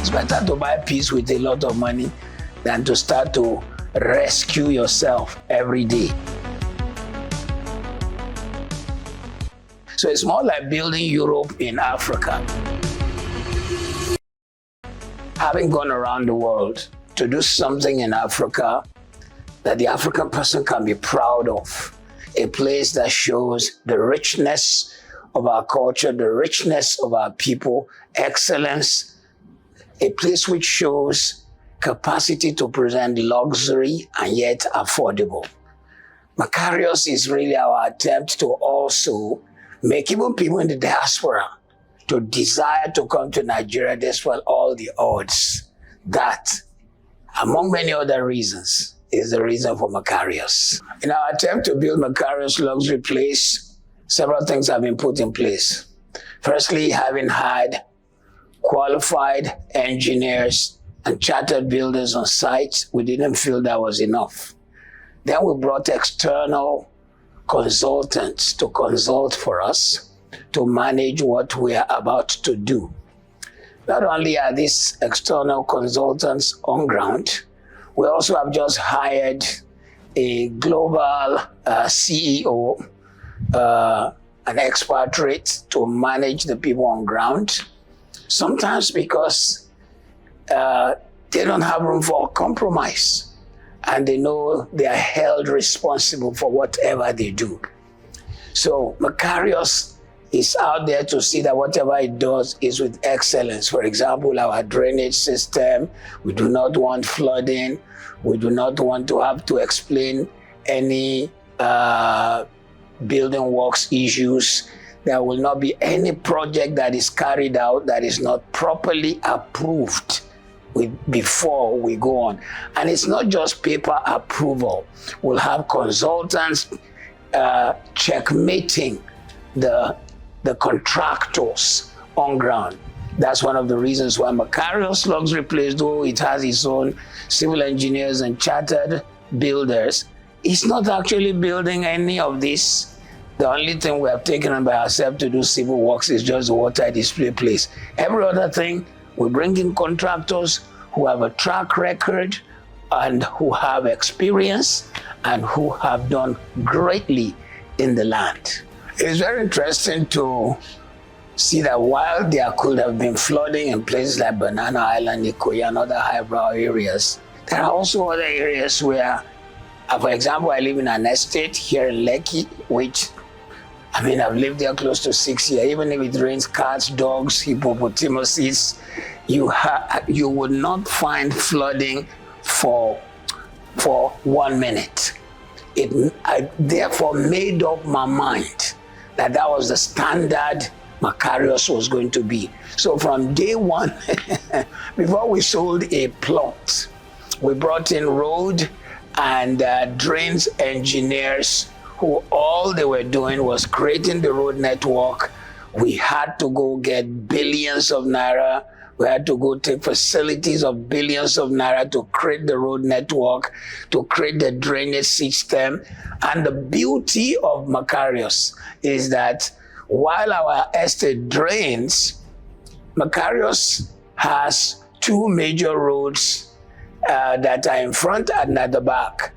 It's better to buy peace with a lot of money than to start to rescue yourself every day. So it's more like building Europe in Africa. Having gone around the world to do something in Africa that the African person can be proud of, a place that shows the richness of our culture, the richness of our people, excellence, a place which shows capacity to present luxury and yet affordable. Makarios is really our attempt to also make even people in the diaspora to desire to come to Nigeria despite all the odds. That, among many other reasons, is the reason for Makarios. In our attempt to build Makarios Luxury Place, several things have been put in place. Firstly, having had qualified engineers and chartered builders on site, we didn't feel that was enough. Then we brought external consultants to consult for us to manage what we are about to do. Not only are these external consultants on ground, we also have just hired a global CEO, an expatriate to manage the people on ground. Sometimes because they don't have room for compromise and they know they are held responsible for whatever they do. So Makarios is out there to see that whatever it does is with excellence. For example, our drainage system, we do not want flooding. We do not want to have to explain any building works issues. There will not be any project that is carried out that is not properly approved before we go on. And it's not just paper approval. We'll have consultants checkmating the contractors on ground. That's one of the reasons why Makarios Luxury Place, though it has its own civil engineers and chartered builders, it's not actually building any of this. The only thing we have taken on by ourselves to do civil works is just the water display place. Every other thing, we bring in contractors who have a track record and who have experience and who have done greatly in the land. It's very interesting to see that while there could have been flooding in places like Banana Island, Ikoyi, and other highbrow areas, there are also other areas where, for example, I live in an estate here in Lekki, which, I've lived there close to 6 years. Even if it rains cats, dogs, hippopotamuses, you would not find flooding for 1 minute. I therefore made up my mind that was the standard Makarios was going to be. So from day one, before we sold a plot, we brought in road and drains engineers who all they were doing was creating the road network. We had to go get billions of naira. We had to go take facilities of billions of naira to create the road network, to create the drainage system. And the beauty of Makarios is that while our estate drains, Makarios has two major roads that are in front and at the back.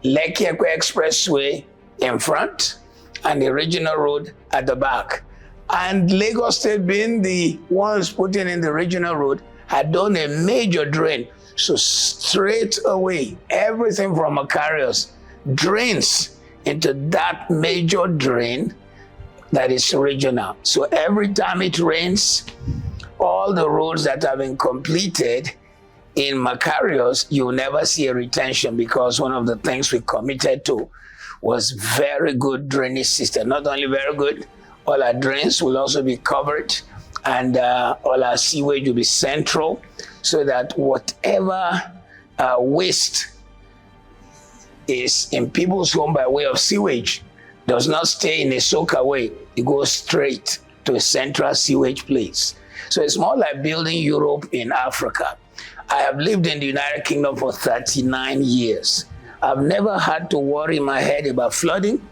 Lekki Ekwe Expressway in front and the regional road at the back. And Lagos State, being the ones putting in the regional road, had done a major drain. So straight away, everything from Makarios drains into that major drain that is regional. So every time it rains, all the roads that have been completed in Makarios, you'll never see a retention, because one of the things we committed to was very good drainage system. Not only very good, all our drains will also be covered, and all our sewage will be central, so that whatever waste is in people's home by way of sewage does not stay in a soakaway. It goes straight to a central sewage place. So it's more like building Europe in Africa. I have lived in the United Kingdom for 39 years. I've never had to worry my head about flooding.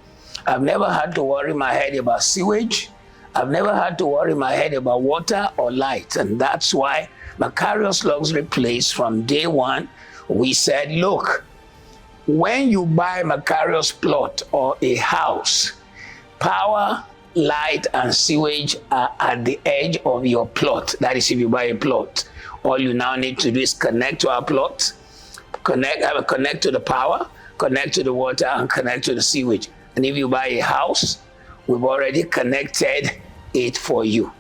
I've never had to worry my head about sewage. I've never had to worry my head about water or light. And that's why Makarios Luxury Place, from day one, we said, look, when you buy Makarios plot or a house, power, light, and sewage are at the edge of your plot. That is, if you buy a plot. All you now need to do is connect to our plot, connect to the power, connect to the water, and connect to the sewage. And if you buy a house, we've already connected it for you.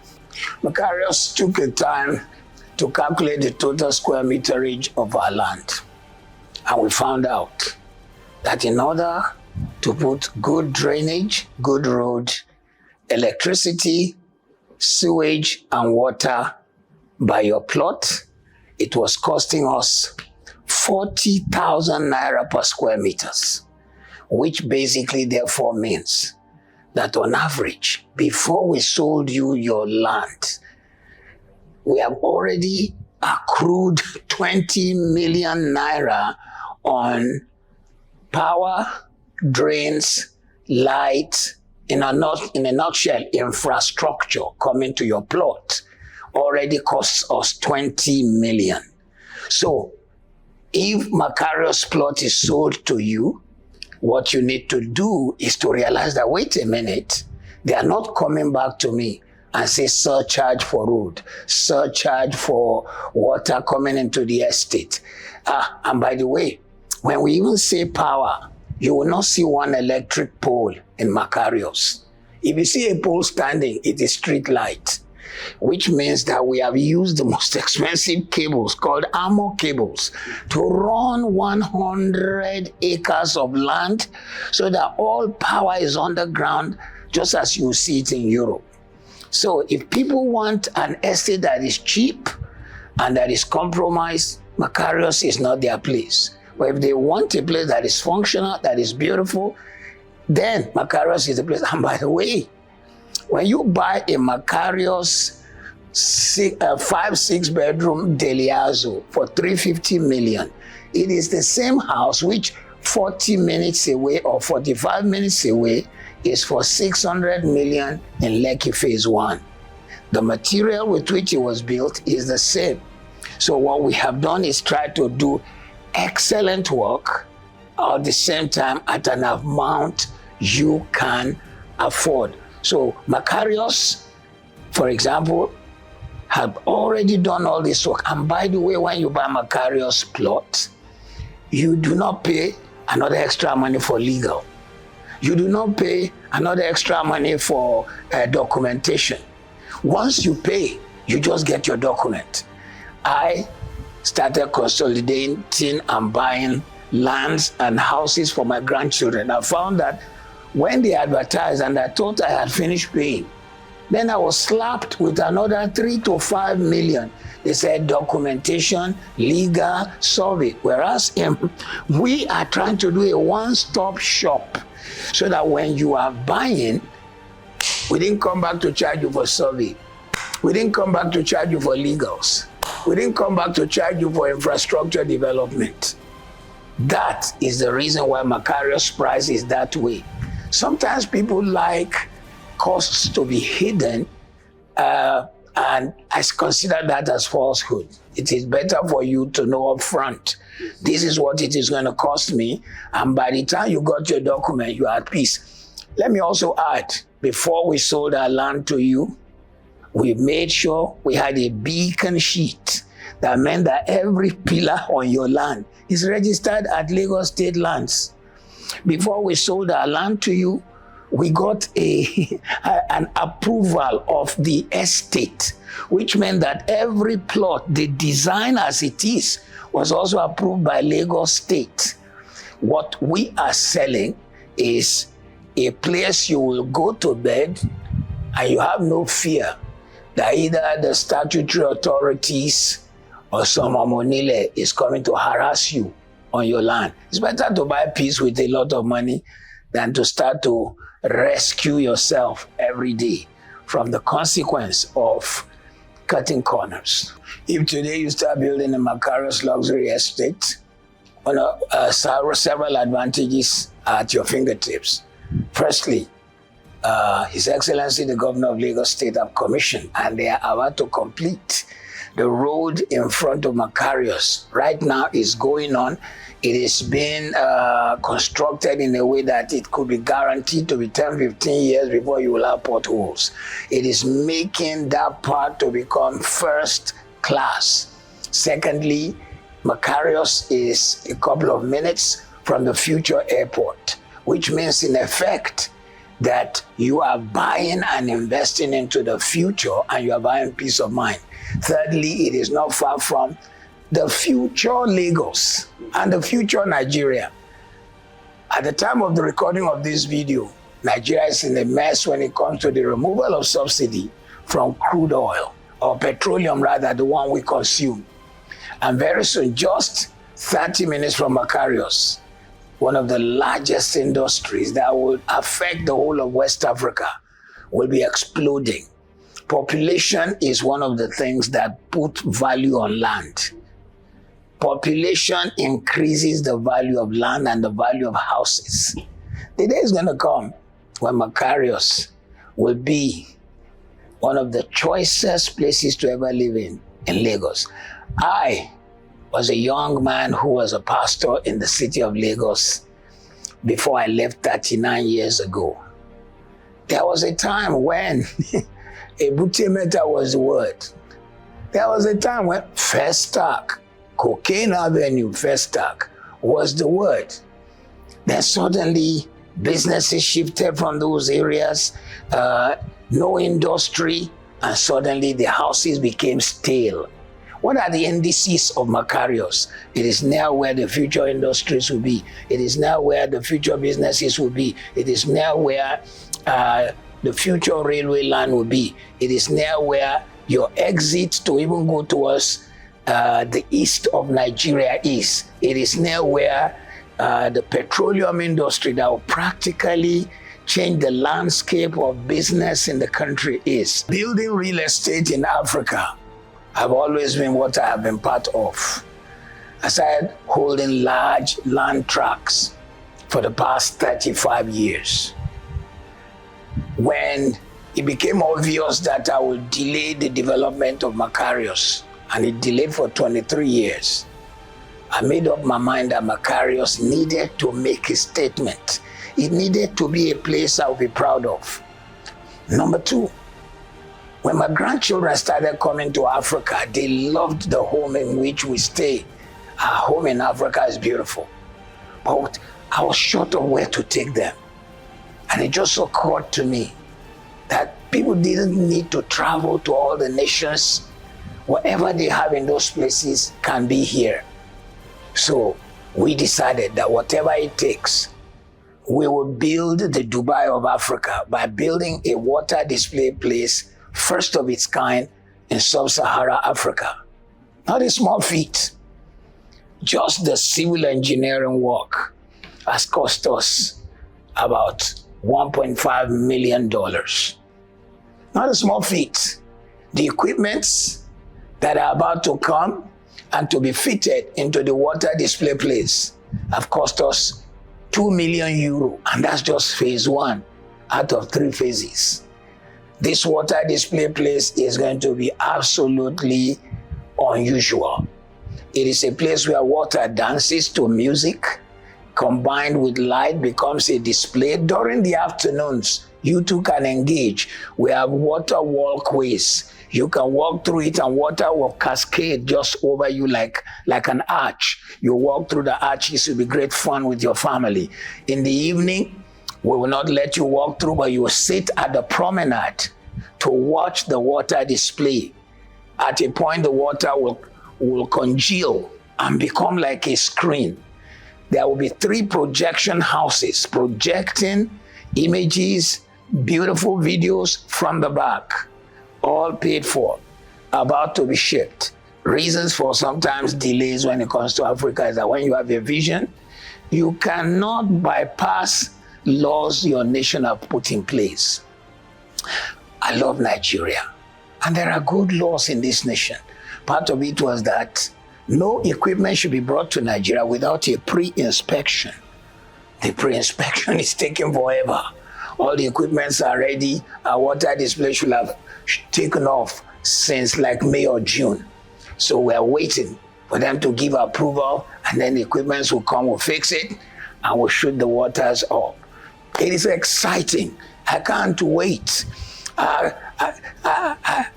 Makarios took a time to calculate the total square meterage of our land. And we found out that in order to put good drainage, good road, electricity, sewage, and water by your plot, it was costing us 40,000 naira per square meters, which basically therefore means that on average, before we sold you your land, we have already accrued 20 million naira on power, drains, light, in a nutshell, infrastructure coming to your plot already costs us 20 million. So if Makarios plot is sold to you, what you need to do is to realize that, wait a minute, they are not coming back to me and say surcharge for road, surcharge for water coming into the estate. And by the way, when we even say power, you will not see one electric pole in Makarios. If you see a pole standing, it is street light, which means that we have used the most expensive cables called armor cables to run 100 acres of land so that all power is underground, just as you see it in Europe. So if people want an estate that is cheap and that is compromised, Makarios is not their place. But if they want a place that is functional, that is beautiful, then Makarios is the place. And by the way, when you buy a Makarios 5-6 bedroom Deliazo for 350 million, it is the same house which 40 minutes away or 45 minutes away is for 600 million in Lekki Phase 1. The material with which it was built is the same. So what we have done is try to do excellent work at the same time at an amount you can afford. So Makarios, for example, have already done all this work. And by the way, when you buy Makarios plot, you do not pay another extra money for legal. You do not pay another extra money for documentation. Once you pay, you just get your document. I started consolidating and buying lands and houses for my grandchildren. I found that when they advertised and I thought I had finished paying, then I was slapped with another 3 to 5 million. They said documentation, legal, survey. Whereas we are trying to do a one-stop shop so that when you are buying, we didn't come back to charge you for survey. We didn't come back to charge you for legals. We didn't come back to charge you for infrastructure development. That is the reason why Makarios price is that way. Sometimes people like costs to be hidden, and I consider that as falsehood. It is better for you to know up front, this is what it is going to cost me, and by the time you got your document, you are at peace. Let me also add, before we sold our land to you, we made sure we had a beacon sheet. That meant that every pillar on your land is registered at Lagos State Lands. Before we sold our land to you, we got an approval of the estate, which meant that every plot, the design as it is, was also approved by Lagos State. What we are selling is a place you will go to bed and you have no fear that either the statutory authorities or some Amonile is coming to harass you on your land. It's better to buy peace with a lot of money than to start to rescue yourself every day from the consequence of cutting corners. If today you start building a Makarios luxury estate, several advantages at your fingertips. Firstly, His Excellency, the Governor of Lagos State, have commissioned, and they are about to complete the road in front of Makarios. Right now is going on. It is being constructed in a way that it could be guaranteed to be 10, 15 years before you will have potholes. It is making that part to become first class. Secondly, Makarios is a couple of minutes from the future airport, which means in effect that you are buying and investing into the future, and you are buying peace of mind. Thirdly, it is not far from the future Lagos and the future Nigeria. At the time of the recording of this video, Nigeria is in a mess when it comes to the removal of subsidy from crude oil, or petroleum rather, the one we consume. And very soon, just 30 minutes from Makarios, one of the largest industries that will affect the whole of West Africa will be exploding. Population is one of the things that put value on land. Population increases the value of land and the value of houses. The day is going to come when Makarios will be one of the choicest places to ever live in Lagos. I was a young man who was a pastor in the city of Lagos before I left 39 years ago. There was a time when Ebutemeta was the word. There was a time when Festac, Cocaine Avenue Festac was the word. Then suddenly businesses shifted from those areas, no industry, and suddenly the houses became stale. What are the indices of Makarios? It is now where the future industries will be. It is now where the future businesses will be. It is now where the future railway line will be. It is now where your exit to even go towards the east of Nigeria is. It is now where the petroleum industry that will practically change the landscape of business in the country is. Building real estate in Africa have always been what I have been part of. I started holding large land tracts for the past 35 years. When it became obvious that I would delay the development of Makarios, and it delayed for 23 years, I made up my mind that Makarios needed to make a statement. It needed to be a place I would be proud of. Number two, when my grandchildren started coming to Africa, they loved the home in which we stay. Our home in Africa is beautiful. But I was short of where to take them. And it just occurred to me that people didn't need to travel to all the nations. Whatever they have in those places can be here. So we decided that whatever it takes, we will build the Dubai of Africa by building a water display place, first of its kind in sub-Saharan Africa. Not a small feat. Just the civil engineering work has cost us about $1.5 million. Not a small feat. The equipments that are about to come and to be fitted into the water display place have cost us €2 million, and that's just phase one out of 3 phases. This water display place is going to be absolutely unusual. It is a place where water dances to music, combined with light becomes a display. During the afternoons, you too can engage. We have water walkways. You can walk through it and water will cascade just over you like an arch. You walk through the arches, it will be great fun with your family. In the evening, we will not let you walk through, but you will sit at the promenade to watch the water display. At a point, the water will congeal and become like a screen. There will be 3 projection houses projecting images, beautiful videos from the back, all paid for, about to be shipped. Reasons for sometimes delays when it comes to Africa is that when you have a vision, you cannot bypass laws your nation have put in place. I love Nigeria, and there are good laws in this nation. Part of it was that no equipment should be brought to Nigeria without a pre-inspection. The pre-inspection is taking forever. All the equipments are ready. Our water display should have taken off since like May or June. So we're waiting for them to give approval, and then the equipments will come, we'll fix it, and we'll shoot the waters up. It is exciting. I can't wait.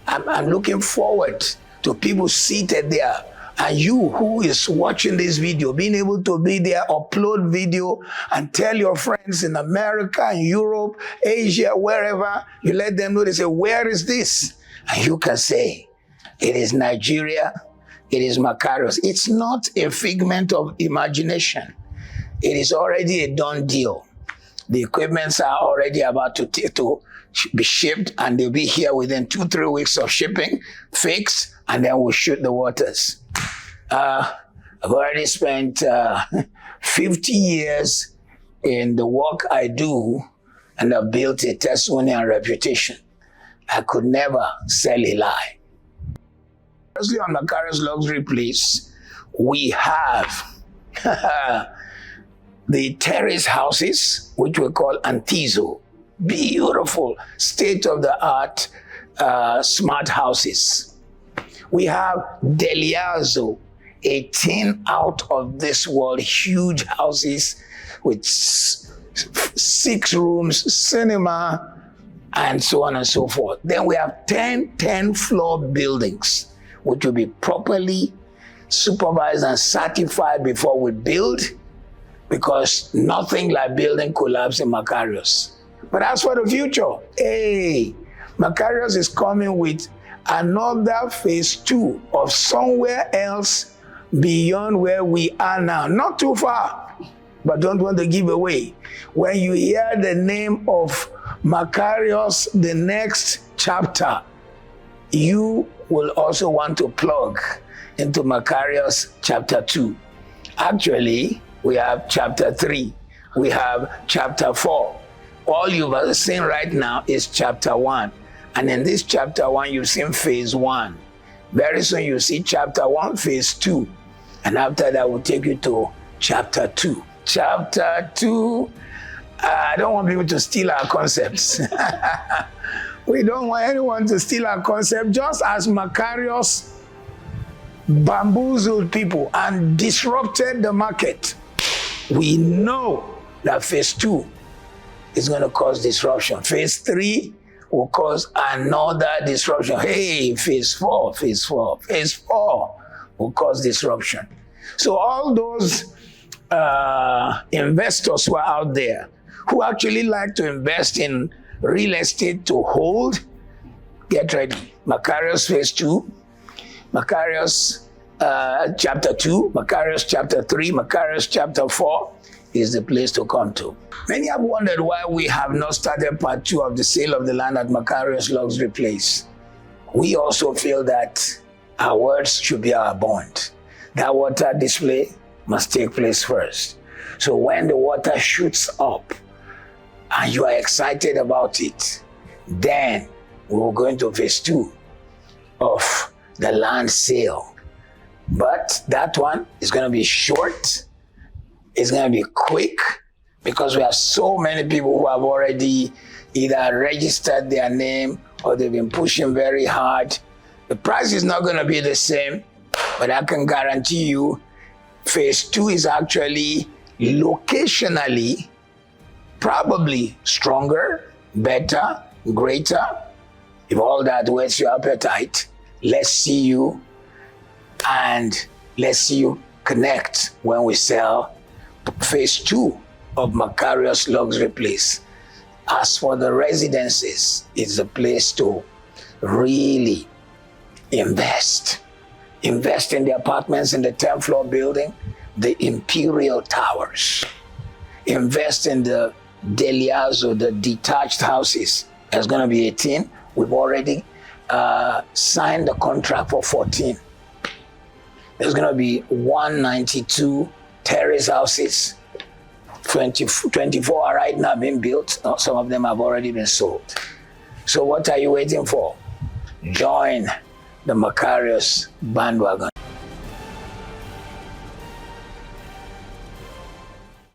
I'm looking forward to people seated there, and you who is watching this video, being able to be there, upload video, and tell your friends in America, in Europe, Asia, wherever, you let them know. They say, where is this? And you can say, it is Nigeria, it is Makarios. It's not a figment of imagination. It is already a done deal. The equipments are already about to be shipped, and they'll be here within 2-3 weeks of shipping, fixed, and then we'll shoot the waters. I've already spent 50 years in the work I do, and I've built a testimony and reputation. I could never sell a lie. Firstly, on Makarios Luxury Place, we have the terrace houses, which we call Antizo. Beautiful, state-of-the-art smart houses. We have Deliazo, 18 out-of-this-world huge houses with 6 rooms, cinema, and so on and so forth. Then we have 10-floor buildings, which will be properly supervised and certified before we build, because nothing like building collapse in Makarios. But as for the future, hey, Makarios is coming with another phase 2 of somewhere else beyond where we are now. Not too far, but don't want to give away. When you hear the name of Makarios, the next chapter, you will also want to plug into Makarios chapter 2. Actually, we have chapter 3. We have chapter 4. All you've seen right now is chapter 1. And in this chapter 1, you've seen phase 1. Very soon you'll see chapter 1, phase 2. And after that, we'll take you to chapter 2. Chapter 2, I don't want people to steal our concepts. We don't want anyone to steal our concept. Just as Makarios bamboozled people and disrupted the market, we know that phase 2 is going to cause disruption. Phase 3 will cause another disruption. Hey, phase 4 will cause disruption. So all those investors who are out there who actually like to invest in real estate to hold, get ready. Makarios phase 2, Makarios chapter 2, Makarios chapter 3, Makarios chapter 4 is the place to come to. Many have wondered why we have not started part 2 of the sale of the land at Makarios Luxury Place. We also feel that our words should be our bond. That water display must take place first. So when the water shoots up and you are excited about it, then we will go into phase 2 of the land sale. But that one is going to be short. It's going to be quick, because we have so many people who have already either registered their name or they've been pushing very hard. The price is not going to be the same, but I can guarantee you phase 2 is actually locationally probably stronger, better, greater. If all that whets your appetite, let's see you, and let's see you connect when we sell phase 2 of Makarios Luxury Place. As for the residences, it's a place to really invest. Invest in the apartments in the 10th floor building, the Imperial Towers. Invest in the Deliazo, the detached houses. There's going to be 18. We've already signed the contract for 14. There's going to be 192 terrace houses. 24 are right now being built. Some of them have already been sold. So what are you waiting for? Join the Makarios bandwagon.